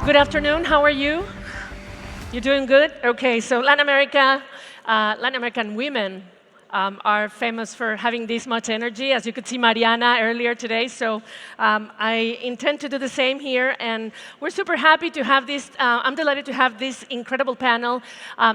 Good afternoon. How are you? You doing good? Okay, so Latin American women are famous for having this much energy, as you could see Mariana earlier today. So I intend to do the same here, and we're super happy to have this. I'm delighted to have this incredible panel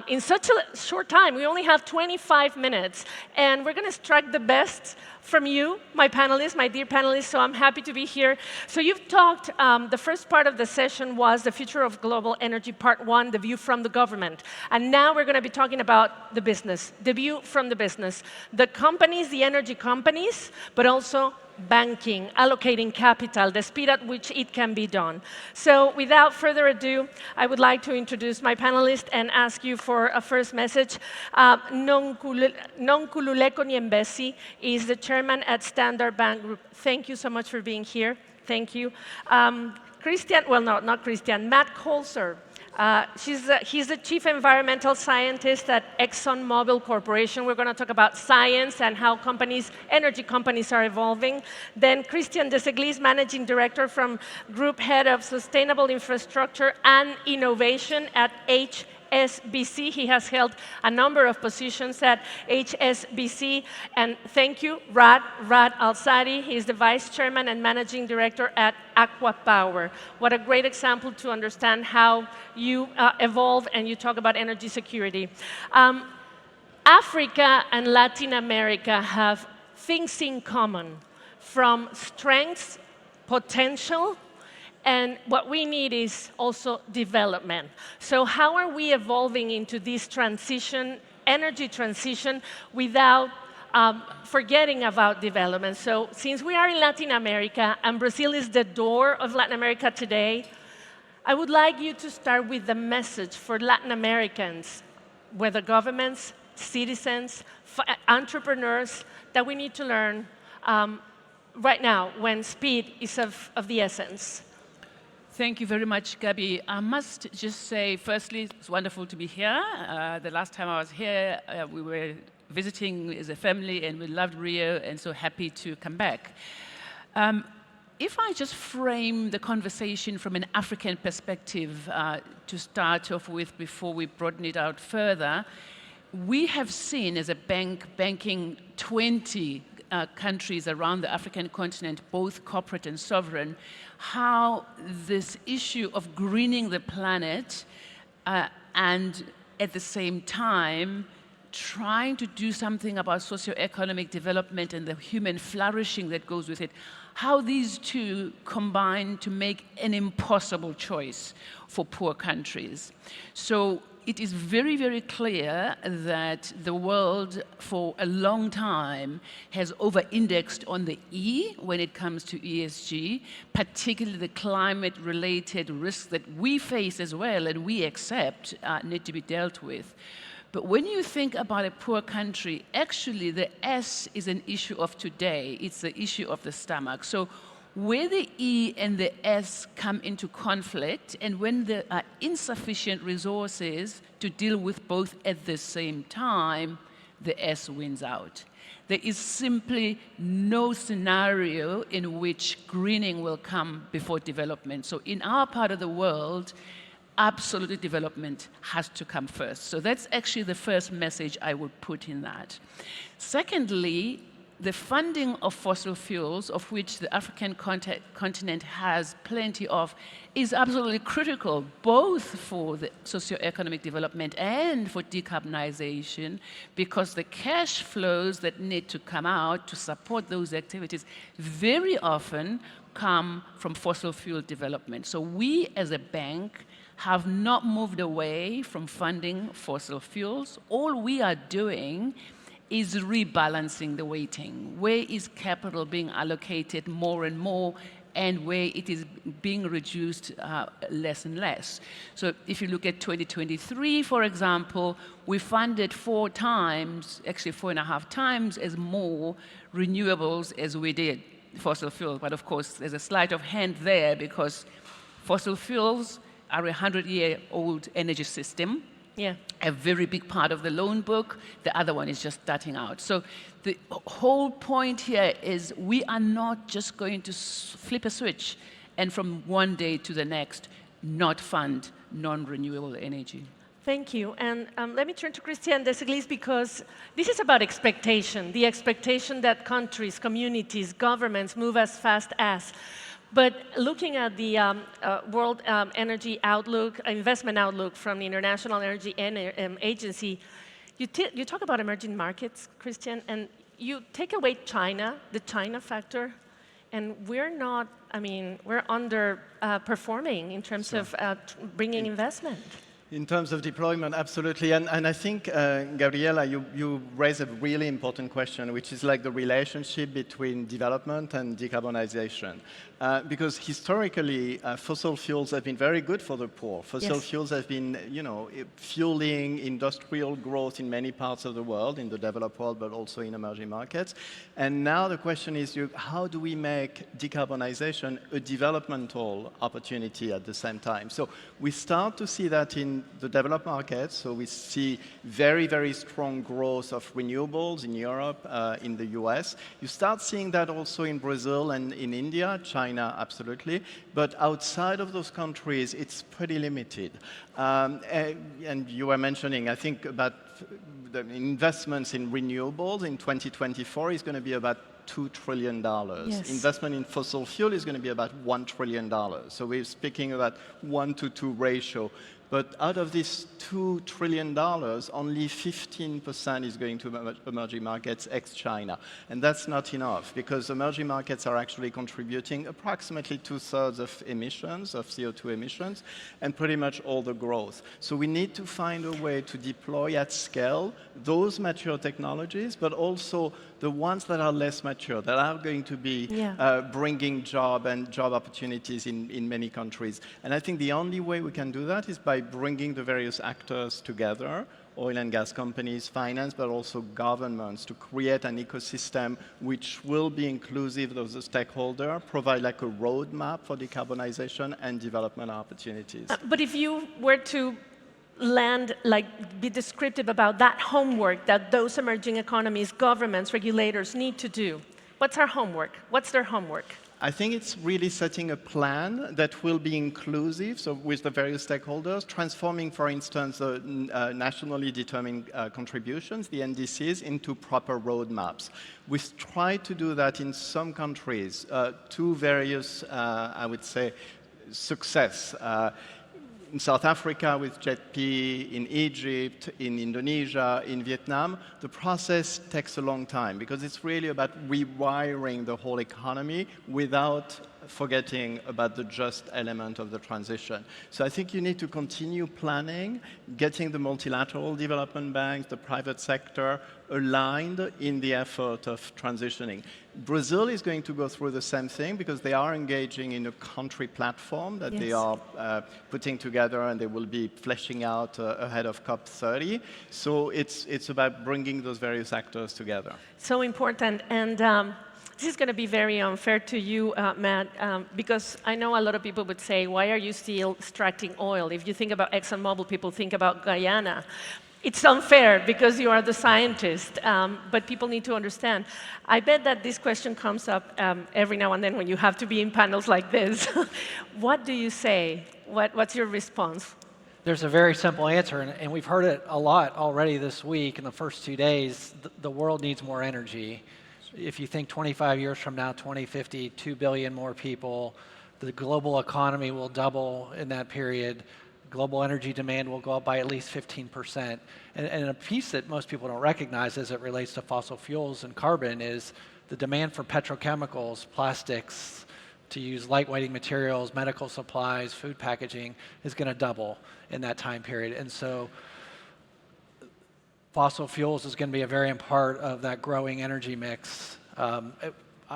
in such a short time. We only have 25 minutes, and we're going to strike the best from you, my panelists, my dear panelists, so I'm happy to be here. So you've talked, the first part of the session was the future of global energy, part one, the view from the government. And now we're going to be talking about the business, the view from the business. The companies, the energy companies, but also banking, allocating capital, the speed at which it can be done. So without further ado, I would like to introduce my panelists and ask you for a first message. Nonkululeko Nyembezi is the chairman at Standard Bank Group. Thank you so much for being here. Thank you. Christian, well, no, not Christian, Matt Kolesar. He's the chief environmental scientist at ExxonMobil Corporation. We're going to talk about science and how energy companies are evolving. Then Christian Deseglise, managing director from Group Head of Sustainable Infrastructure and Innovation at HSBC. He has held a number of positions at HSBC. And thank you, Raad Al-Saady. He is the vice chairman and managing director at ACWA Power. What a great example to understand how you evolve and you talk about energy security. Africa and Latin America have things in common, from strengths, potential, and what we need is also development. So how are we evolving into this transition, energy transition, without forgetting about development? So since we are in Latin America, and Brazil is the door of Latin America today, I would like you to start with the message for Latin Americans, whether governments, citizens, entrepreneurs, that we need to learn right now when speed is of the essence. Thank you very much, Gabby. I must just say, firstly, it's wonderful to be here. The last time I was here, we were visiting as a family, and we loved Rio, and so happy to come back. If I just frame the conversation from an African perspective to start off with before we broaden it out further, we have seen as a banking 20 countries around the African continent, both corporate and sovereign, how this issue of greening the planet and at the same time trying to do something about socioeconomic development and the human flourishing that goes with it, how these two combine to make an impossible choice for poor countries. So it is very, very clear that the world for a long time has over-indexed on the E when it comes to ESG, particularly the climate-related risks that we face as well and we accept need to be dealt with. But when you think about a poor country, actually the S is an issue of today. It's the issue of the stomach. So where the E and the S come into conflict, and when there are insufficient resources to deal with both at the same time, the S wins out. There is simply no scenario in which greening will come before development. So in our part of the world, absolutely development has to come first. So that's actually the first message I would put in that. Secondly, the funding of fossil fuels, of which the African continent has plenty of, is absolutely critical, both for the socioeconomic development and for decarbonization, because the cash flows that need to come out to support those activities very often come from fossil fuel development. So we, as a bank, have not moved away from funding fossil fuels. All we are doing is rebalancing the weighting. Where is capital being allocated more and more, and where it is being reduced less and less. So if you look at 2023, for example, we funded 4 times, actually 4.5 times as more renewables as we did fossil fuels. But of course, there's a sleight of hand there because fossil fuels are a 100-year-old energy system. Yeah. A very big part of the loan book. The other one is just starting out. So the whole point here is we are not just going to flip a switch and from one day to the next not fund non-renewable energy. Thank you. And let me turn to Christian Deseglise, because this is about expectation, the expectation that countries, communities, governments move as fast as. But looking at the World Energy Outlook, investment outlook from the International Energy Agency, you talk about emerging markets, Christian, and you take away China, the China factor, and we're not, I mean, we're underperforming in terms of bringing investment. In terms of deployment, absolutely. And I think, Gabriela, you raise a really important question, which is like the relationship between development and decarbonization. Because historically, fossil fuels have been very good for the poor. Fossil fuels have been, fueling industrial growth in many parts of the world, in the developed world, but also in emerging markets. And now the question is, how do we make decarbonization a developmental opportunity at the same time? So we start to see that in the developed markets. So we see very, very strong growth of renewables in Europe, in the US. You start seeing that also in Brazil and in India, China, absolutely. But outside of those countries, it's pretty limited. And you were mentioning, I think, about the investments in renewables in 2024 is going to be about $2 trillion. Yes. Investment in fossil fuel is going to be about $1 trillion. So we're speaking about 1-to-2 ratio. But out of this $2 trillion, only 15% is going to emerging markets ex-China. And that's not enough, because emerging markets are actually contributing approximately 2/3 of emissions, of CO2 emissions, and pretty much all the growth. So we need to find a way to deploy at scale those mature technologies, but also the ones that are less mature, that are going to be bringing job opportunities in many countries. And I think the only way we can do that is by bringing the various actors together, oil and gas companies, finance, but also governments, to create an ecosystem which will be inclusive of the stakeholder, provide like a roadmap for decarbonization and development opportunities. But if you were to be descriptive about that homework that those emerging economies, governments, regulators need to do, what's our homework? What's their homework? I think it's really setting a plan that will be inclusive, so with the various stakeholders, transforming, for instance, nationally determined contributions, the NDCs, into proper roadmaps. We've tried to do that in some countries to various, I would say, success. In South Africa with JETP, in Egypt, in Indonesia, in Vietnam, the process takes a long time because it's really about rewiring the whole economy without forgetting about the just element of the transition. So I think you need to continue planning, getting the multilateral development banks, the private sector, aligned in the effort of transitioning. Brazil is going to go through the same thing because they are engaging in a country platform that they are putting together, and they will be fleshing out ahead of COP30. So it's about bringing those various actors together. So important. And this is going to be very unfair to you, Matt, because I know a lot of people would say, why are you still extracting oil? If you think about ExxonMobil, people think about Guyana. It's unfair because you are the scientist, but people need to understand. I bet that this question comes up every now and then when you have to be in panels like this. What do you say? What's your response? There's a very simple answer, and we've heard it a lot already this week in the first 2 days. The world needs more energy. If you think 25 years from now, 2050, 2 billion more people, the global economy will double in that period. Global energy demand will go up by at least 15%. And a piece that most people don't recognize as it relates to fossil fuels and carbon is the demand for petrochemicals, plastics, to use lightweighting materials, medical supplies, food packaging is going to double in that time period. And so fossil fuels is going to be a very important part of that growing energy mix.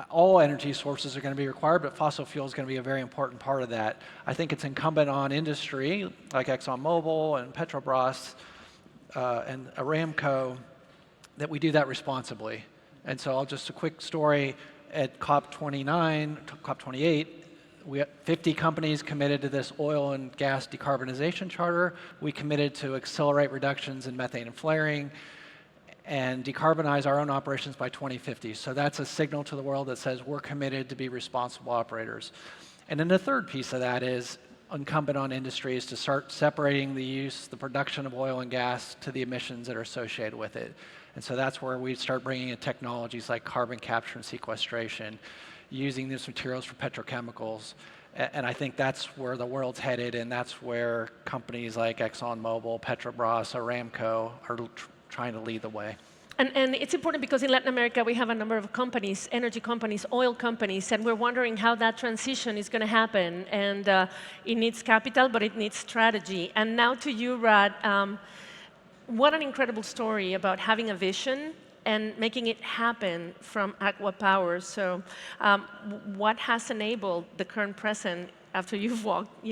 All energy sources are going to be required, but fossil fuel is going to be a very important part of that. I think it's incumbent on industry, like ExxonMobil and Petrobras and Aramco, that we do that responsibly. And so I'll just a quick story. At COP28, we had 50 companies committed to this oil and gas decarbonization charter. We committed to accelerate reductions in methane and flaring and decarbonize our own operations by 2050. So that's a signal to the world that says we're committed to be responsible operators. And then the third piece of that is incumbent on industry is to start separating the production of oil and gas to the emissions that are associated with it. And so that's where we start bringing in technologies like carbon capture and sequestration, using these materials for petrochemicals. And I think that's where the world's headed, and that's where companies like ExxonMobil, Petrobras, Aramco are trying to lead the way. And it's important because in Latin America we have a number of companies, energy companies, oil companies, and we're wondering how that transition is going to happen. And it needs capital, but it needs strategy. And now to you, Raad, what an incredible story about having a vision and making it happen from ACWA Power. So what has enabled the current present after you've walked,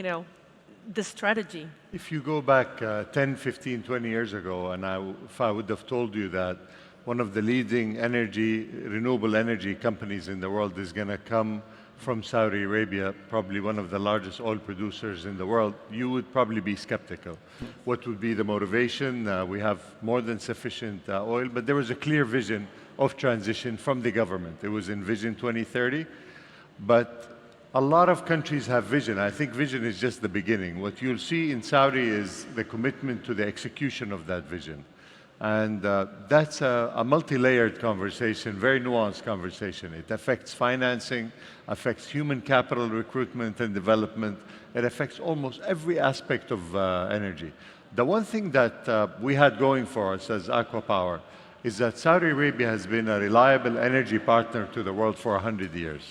the strategy? If you go back 10, 15, 20 years ago, and if I would have told you that one of the leading renewable energy companies in the world is going to come from Saudi Arabia, probably one of the largest oil producers in the world, you would probably be skeptical. What would be the motivation? We have more than sufficient oil, but there was a clear vision of transition from the government. It was in Vision 2030, but a lot of countries have vision. I think vision is just the beginning. What you'll see in Saudi is the commitment to the execution of that vision. And that's a multi-layered conversation, very nuanced conversation. It affects financing, affects human capital recruitment and development. It affects almost every aspect of energy. The one thing that we had going for us as ACWA Power is that Saudi Arabia has been a reliable energy partner to the world for 100 years.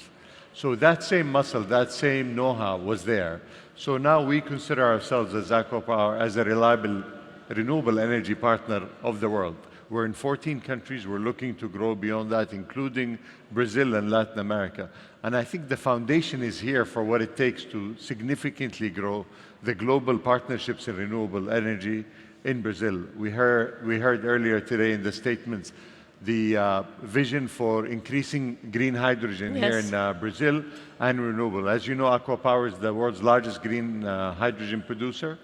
So that same muscle, that same know-how was there. So now we consider ourselves as ACWA Power as a reliable renewable energy partner of the world. We're in 14 countries. We're looking to grow beyond that, including Brazil and Latin America. And I think the foundation is here for what it takes to significantly grow the global partnerships in renewable energy in Brazil. We heard earlier today in the statements the vision for increasing green hydrogen here in Brazil and renewable. As you know, ACWA Power is the world's largest green hydrogen producer.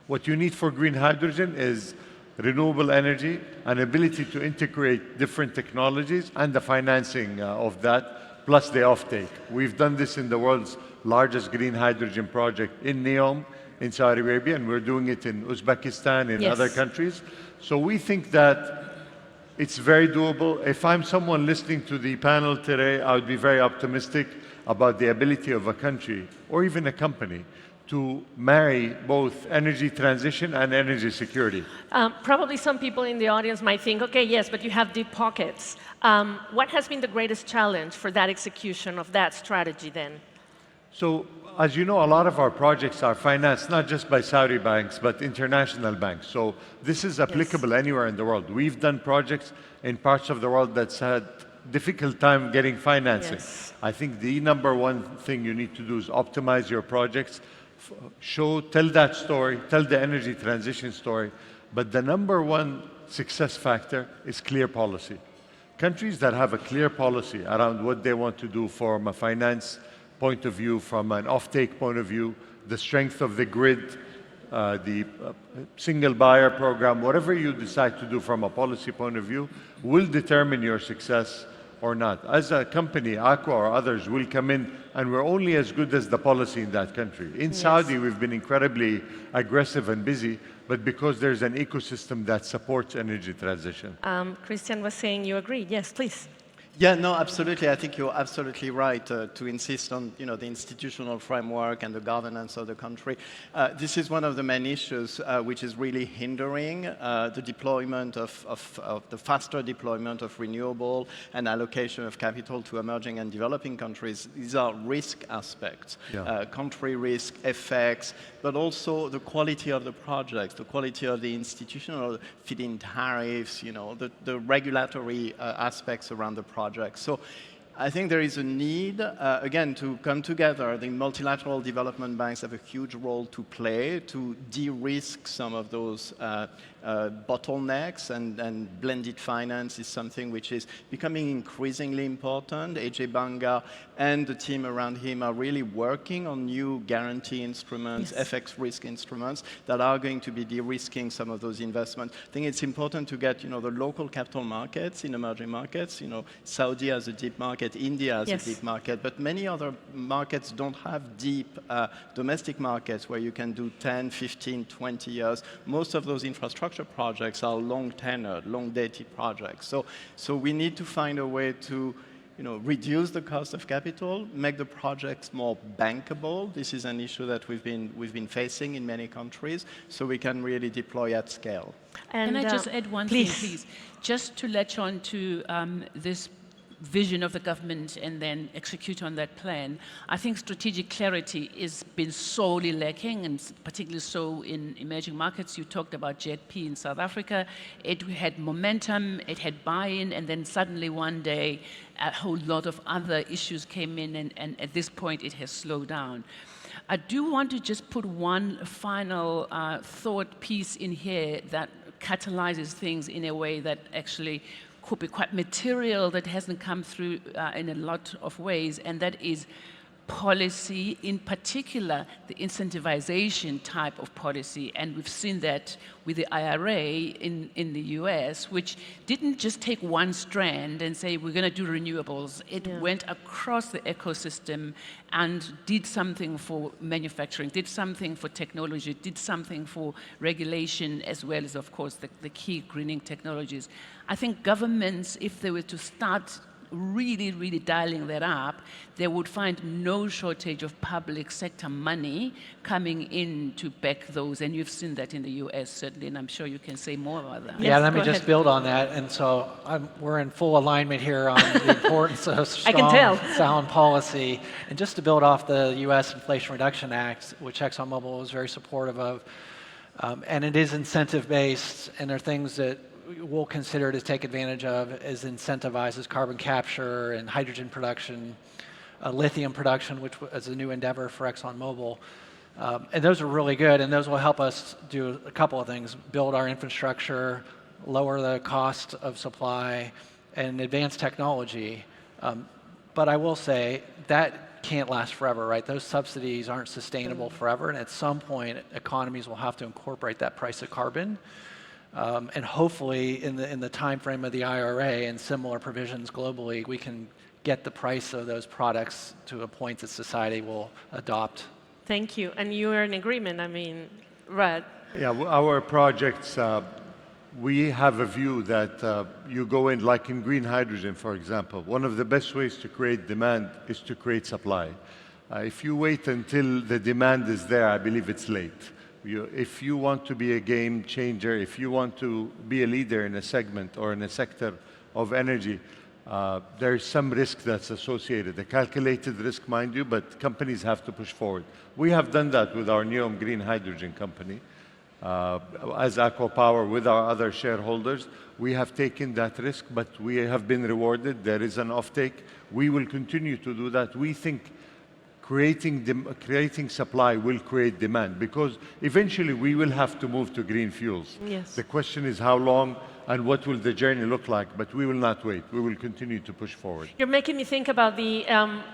What you need for green hydrogen is renewable energy, an ability to integrate different technologies, and the financing of that, plus the offtake. We've done this in the world's largest green hydrogen project in NEOM in Saudi Arabia, and we're doing it in Uzbekistan, in other countries. So we think that it's very doable. If I'm someone listening to the panel today, I would be very optimistic about the ability of a country, or even a company, to marry both energy transition and energy security. Probably some people in the audience might think, okay, yes, but you have deep pockets. What has been the greatest challenge for that execution of that strategy then? So, as you know, a lot of our projects are financed not just by Saudi banks, but international banks. So this is applicable anywhere in the world. We've done projects in parts of the world that's had difficult time getting financing. I think the number one thing you need to do is optimize your projects, tell that story, tell the energy transition story, but the number one success factor is clear policy. Countries that have a clear policy around what they want to do from a finance point of view, from an offtake point of view, the strength of the grid, the single buyer program, whatever you decide to do from a policy point of view, will determine your success or not. As a company, ACWA or others will come in, and we're only as good as the policy in that country. In Saudi, we've been incredibly aggressive and busy, but because there's an ecosystem that supports energy transition. Christian was saying you agree. Yes, please. Yeah, no, absolutely. I think you're absolutely right to insist on the institutional framework and the governance of the country. This is one of the main issues which is really hindering the deployment of the faster deployment of renewable and allocation of capital to emerging and developing countries. These are risk aspects, country risk, effects, but also the quality of the projects, the quality of the institutional feed-in tariffs, the regulatory aspects around the project. So I think there is a need, again, to come together. The multilateral development banks have a huge role to play to de-risk some of those bottlenecks, and blended finance is something which is becoming increasingly important. AJ Banga and the team around him are really working on new guarantee instruments, FX risk instruments that are going to be de-risking some of those investments. I think it's important to get the local capital markets in emerging markets. Saudi has a deep market market, India has Yes. a deep market, but many other markets don't have deep domestic markets where you can do 10, 15, 20 years. Most of those infrastructure projects are long-tenured, long-dated projects. So we need to find a way to reduce the cost of capital, make the projects more bankable. This is an issue that we've been facing in many countries, so we can really deploy at scale. Can I just add one thing, please? Just to latch on to this vision of the government and then execute on that plan, I think strategic clarity has been sorely lacking, and particularly so in emerging markets. You talked about JETP in South Africa. It had momentum, it had buy-in, and then suddenly one day a whole lot of other issues came in, and at this point it has slowed down. I do want to just put one final thought piece in here that catalyzes things in a way that actually could be quite material, that hasn't come through in a lot of ways, and that is policy, in particular the incentivization type of policy. And we've seen that with the IRA in the US, which didn't just take one strand and say we're going to do renewables. It went across the ecosystem and did something for manufacturing, did something for technology, did something for regulation, as well as, of course, the key greening technologies. I think governments, if they were to start really, really dialing that up, they would find no shortage of public sector money coming in to back those. And you've seen that in the US, certainly, and I'm sure you can say more about that. Yeah, Yes, let me go just ahead. build on that. And so we're in full alignment here on the importance of I can strong, tell. sound policy. And just to build off the U.S. Inflation Reduction Act, which ExxonMobil was very supportive of, and it is incentive-based, and there are things that we'll consider to take advantage of as incentivizes carbon capture and hydrogen production, lithium production, which is a new endeavor for ExxonMobil. And those are really good, and those will help us do a couple of things: build our infrastructure, lower the cost of supply, and advance technology. But I will say that can't last forever, right? Those subsidies aren't sustainable forever, and at some point, economies will have to incorporate that price of carbon. And hopefully, in the time frame of the IRA and similar provisions globally, we can get the price of those products to a point that society will adopt. Thank you. And you are in agreement, I mean, Raad. Yeah, our projects, we have a view that you go in, like in green hydrogen, for example. One of the best ways to create demand is to create supply. If you wait until the demand is there, I believe it's late. If you want to be a game changer, if you want to be a leader in a segment or in a sector of energy, there's some risk that's associated, a calculated risk, mind you, but companies have to push forward. We have done that with our NEOM Green Hydrogen company. As ACWA Power, with our other shareholders, we have taken that risk, but we have been rewarded. There is an offtake. We will continue to do that. We think creating supply will create demand, because eventually we will have to move to green fuels. Yes. The question is how long and what will the journey look like, but we will not wait. We will continue to push forward. You're making me think about the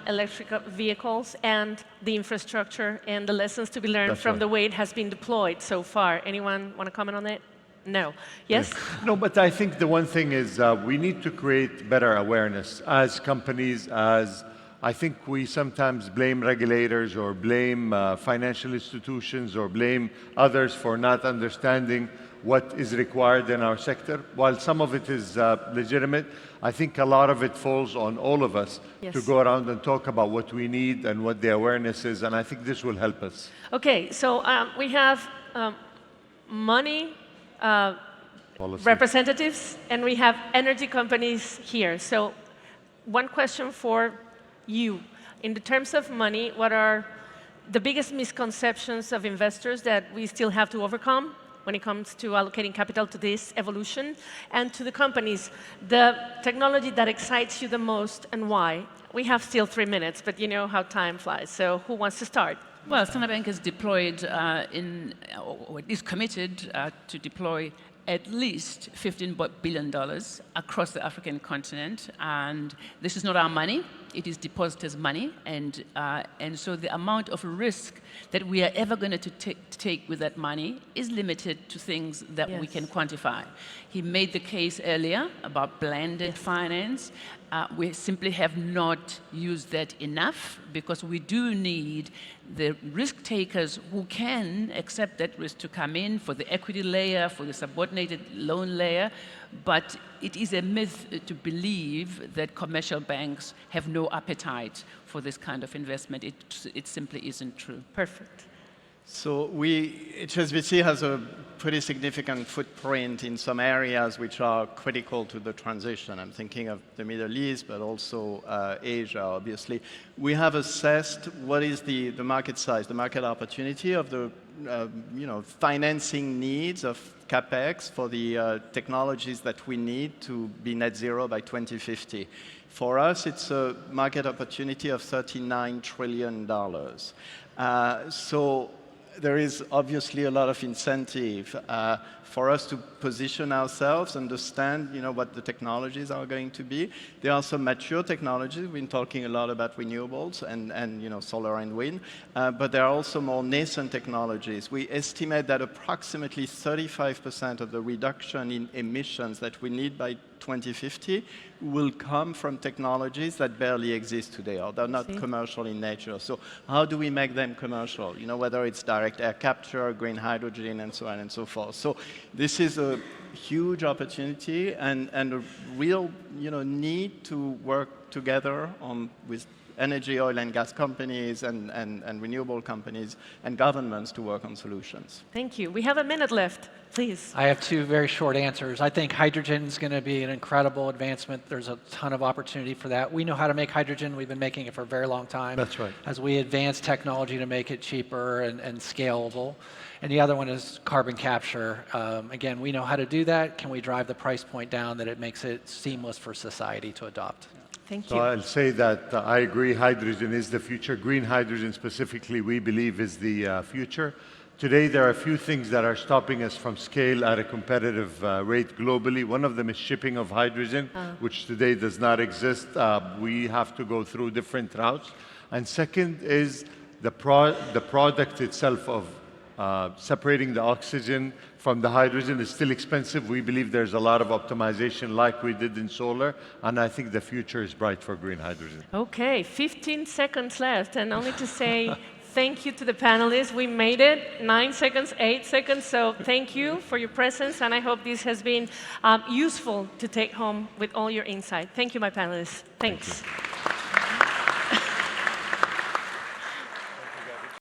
electric vehicles and the infrastructure and the lessons to be learned That's from right. the way it has been deployed so far. Anyone want to comment on that? No. Yes? No, but I think the one thing is we need to create better awareness as companies, as I think we sometimes blame regulators or blame financial institutions or blame others for not understanding what is required in our sector. While some of it is legitimate, I think a lot of it falls on all of us to go around and talk about what we need and what the awareness is, and I think this will help us. Okay, so we have money Policy. representatives and we have energy companies here. So one question for you. In the terms of money, what are the biggest misconceptions of investors that we still have to overcome when it comes to allocating capital to this evolution? And to the companies, the technology that excites you the most and why? We have still 3 minutes, but you know how time flies. So who wants to start? Well, Standard Bank is deployed or is committed to deploy at least $15 billion across the African continent. And this is not our money. it is depositors' money, and so the amount of risk that we are ever going to take with that money is limited to things that we can quantify. He made the case earlier about blended finance. We simply have not used that enough, because we do need the risk takers who can accept that risk to come in for the equity layer, for the subordinated loan layer. But it is a myth to believe that commercial banks have no appetite for this kind of investment. It simply isn't true. Perfect. So HSBC has a pretty significant footprint in some areas which are critical to the transition. I'm thinking of the Middle East, but also Asia, obviously. We have assessed what is the market size, the market opportunity of the financing needs of CapEx for the technologies that we need to be net zero by 2050. For us, it's a market opportunity of $39 trillion. So there is obviously a lot of incentive for us to position ourselves, understand what the technologies are going to be. There are some mature technologies. We've been talking a lot about renewables and solar and wind, but there are also more nascent technologies. We estimate that approximately 35% of the reduction in emissions that we need by 2050 will come from technologies that barely exist today, or they're not commercial in nature. So how do we make them commercial? Whether it's direct air capture, green hydrogen, and so on and so forth. So this is a huge opportunity and a real need to work together with energy, oil and gas companies and renewable companies and governments to work on solutions. Thank you. We have a minute left. Please. I have two very short answers. I think hydrogen is going to be an incredible advancement. There's a ton of opportunity for that. We know how to make hydrogen. We've been making it for a very long time. That's right. As we advance technology to make it cheaper and scalable. And the other one is carbon capture. Again, we know how to do that. Can we drive the price point down that it makes it seamless for society to adopt? Thank you. So I'll say that I agree, hydrogen is the future. Green hydrogen specifically, we believe is the future. Today, there are a few things that are stopping us from scale at a competitive rate globally. One of them is shipping of hydrogen, which today does not exist. We have to go through different routes. And second is the product itself of separating the oxygen from the hydrogen is still expensive. We believe there's a lot of optimization like we did in solar, and I think the future is bright for green hydrogen. Okay, 15 seconds left, and only to say thank you to the panelists. We made it, 9 seconds, 8 seconds, so thank you for your presence, and I hope this has been useful to take home with all your insight. Thank you, my panelists. Thanks. Thank you.